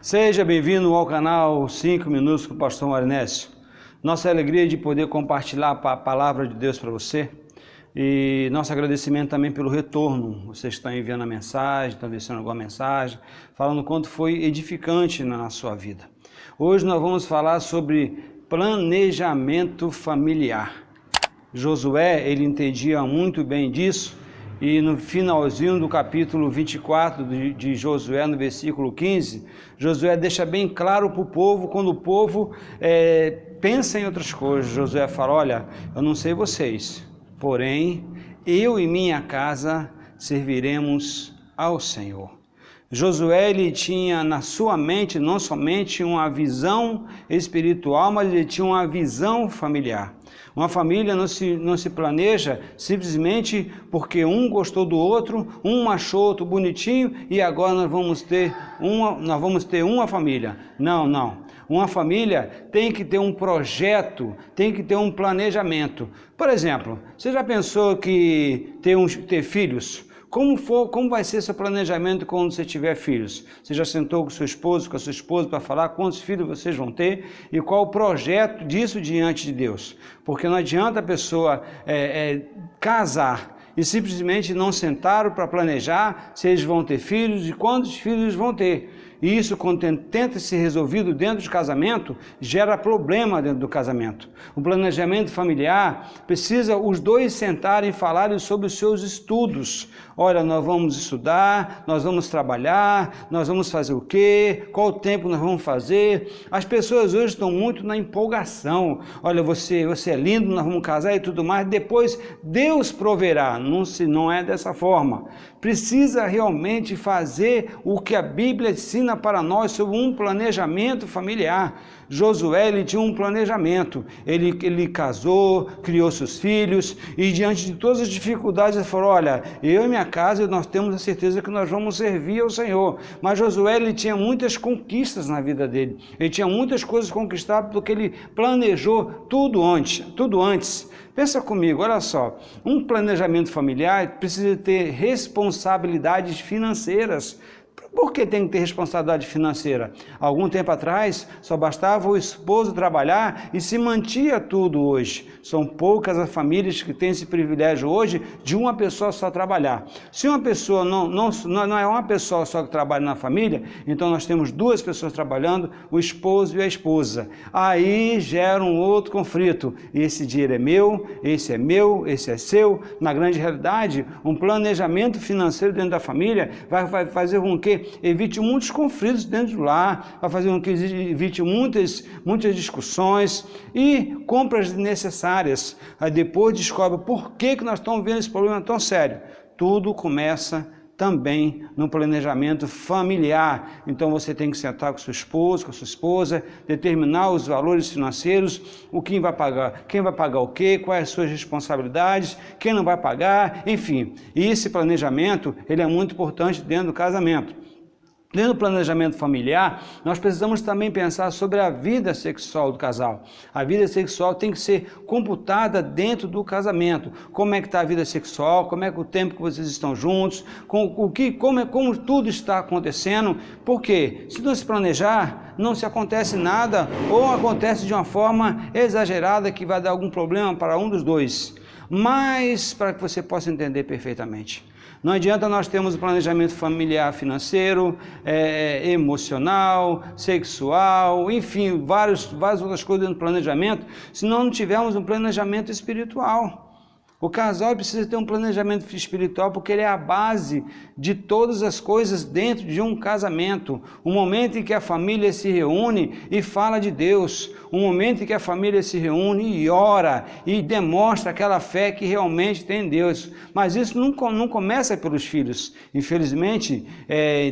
Seja bem-vindo ao canal 5 Minutos com o Pastor Marinécio. Nossa alegria de poder compartilhar a palavra de Deus para você e nosso agradecimento também pelo retorno. Vocês estão enviando a mensagem, estão deixando alguma mensagem, falando quanto foi edificante na sua vida. Hoje nós vamos falar sobre planejamento familiar. Josué, ele entendia muito bem disso. E no finalzinho do capítulo 24 de Josué, no versículo 15, Josué deixa bem claro para o povo, quando o povo pensa em outras coisas. Josué fala, olha, eu não sei vocês, porém, eu e minha casa serviremos ao Senhor. Josué, ele tinha na sua mente não somente uma visão espiritual, mas ele tinha uma visão familiar. Uma família não se planeja simplesmente porque um gostou do outro, um achou outro bonitinho e agora nós vamos ter uma família. Não. Uma família tem que ter um projeto, tem que ter um planejamento. Por exemplo, você já pensou que ter filhos? Como vai ser seu planejamento quando você tiver filhos? Você já sentou com seu esposo, com a sua esposa para falar quantos filhos vocês vão ter e qual o projeto disso diante de Deus? Porque não adianta a pessoa casar e simplesmente não sentaram para planejar se eles vão ter filhos e quantos filhos vão ter. E isso, quando tenta ser resolvido dentro do casamento, gera problema dentro do casamento. O planejamento familiar precisa os dois sentarem e falarem sobre os seus estudos. Olha, nós vamos estudar, nós vamos trabalhar, nós vamos fazer o quê? Qual tempo nós vamos fazer? As pessoas hoje estão muito na empolgação. Olha, você é lindo, nós vamos casar e tudo mais. Depois Deus proverá. Não é dessa forma. Precisa realmente fazer o que a Bíblia ensina para nós sobre um planejamento familiar. Josué, ele tinha um planejamento, ele casou, criou seus filhos e diante de todas as dificuldades ele falou, olha, eu e minha casa nós temos a certeza que nós vamos servir ao Senhor. Mas Josué, ele tinha muitas conquistas na vida dele, ele tinha muitas coisas conquistadas porque ele planejou tudo antes. Pensa comigo, olha só, um planejamento familiar precisa ter responsabilidades financeiras. Por que tem que ter responsabilidade financeira? Algum tempo atrás, só bastava o esposo trabalhar e se mantinha tudo hoje. São poucas as famílias que têm esse privilégio hoje de uma pessoa só trabalhar. Se uma pessoa não é uma pessoa só que trabalha na família, então nós temos duas pessoas trabalhando, o esposo e a esposa. Aí gera um outro conflito. Esse dinheiro é meu, esse é seu. Na grande realidade, um planejamento financeiro dentro da família vai fazer com que evite muitos conflitos dentro do lar, vai fazer com que evite muitas discussões e compras desnecessárias. Aí depois descobre por que nós estamos vendo esse problema tão sério. Tudo começa também no planejamento familiar. Então você tem que sentar com seu esposo, com a sua esposa, determinar os valores financeiros, quem vai pagar o quê, quais as suas responsabilidades, quem não vai pagar, enfim. E esse planejamento, ele é muito importante dentro do casamento. Dentro do planejamento familiar, nós precisamos também pensar sobre a vida sexual do casal. A vida sexual tem que ser computada dentro do casamento. Como é que está a vida sexual, como é que o tempo que vocês estão juntos, como tudo está acontecendo. Porque se não se planejar, não se acontece nada ou acontece de uma forma exagerada que vai dar algum problema para um dos dois. Mas para que você possa entender perfeitamente. Não adianta nós termos o planejamento familiar financeiro, emocional, sexual, enfim, várias outras coisas no planejamento, se nós não tivermos um planejamento espiritual. O casal precisa ter um planejamento espiritual porque ele é a base de todas as coisas dentro de um casamento. Um momento em que a família se reúne e fala de Deus. Um momento em que a família se reúne e ora e demonstra aquela fé que realmente tem em Deus. Mas isso não começa pelos filhos. Infelizmente,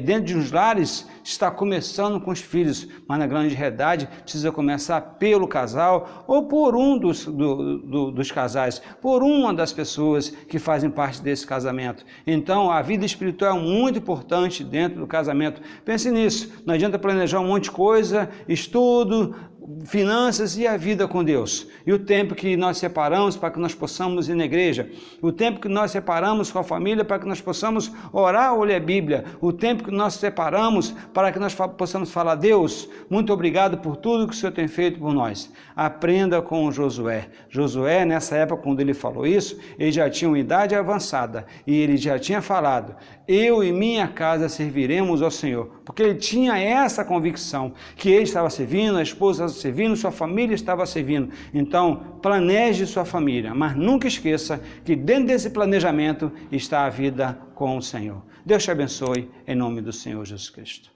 dentro dos lares está começando com os filhos, mas na grande realidade precisa começar pelo casal ou por um dos casais, por uma das pessoas que fazem parte desse casamento. Então a vida espiritual é muito importante dentro do casamento. Pense nisso, não adianta planejar um monte de coisa, estudo, finanças e a vida com Deus. E o tempo que nós separamos para que nós possamos ir na igreja. O tempo que nós separamos com a família para que nós possamos orar ou ler a Bíblia. O tempo que nós separamos para que nós possamos falar: Deus, muito obrigado por tudo que o Senhor tem feito por nós. Aprenda com Josué. Josué, nessa época, quando ele falou isso, ele já tinha uma idade avançada. E ele já tinha falado: eu e minha casa serviremos ao Senhor. Porque ele tinha essa convicção que ele estava servindo, a esposa estava servindo, sua família estava servindo. Então, planeje sua família, mas nunca esqueça que dentro desse planejamento está a vida com o Senhor. Deus te abençoe, em nome do Senhor Jesus Cristo.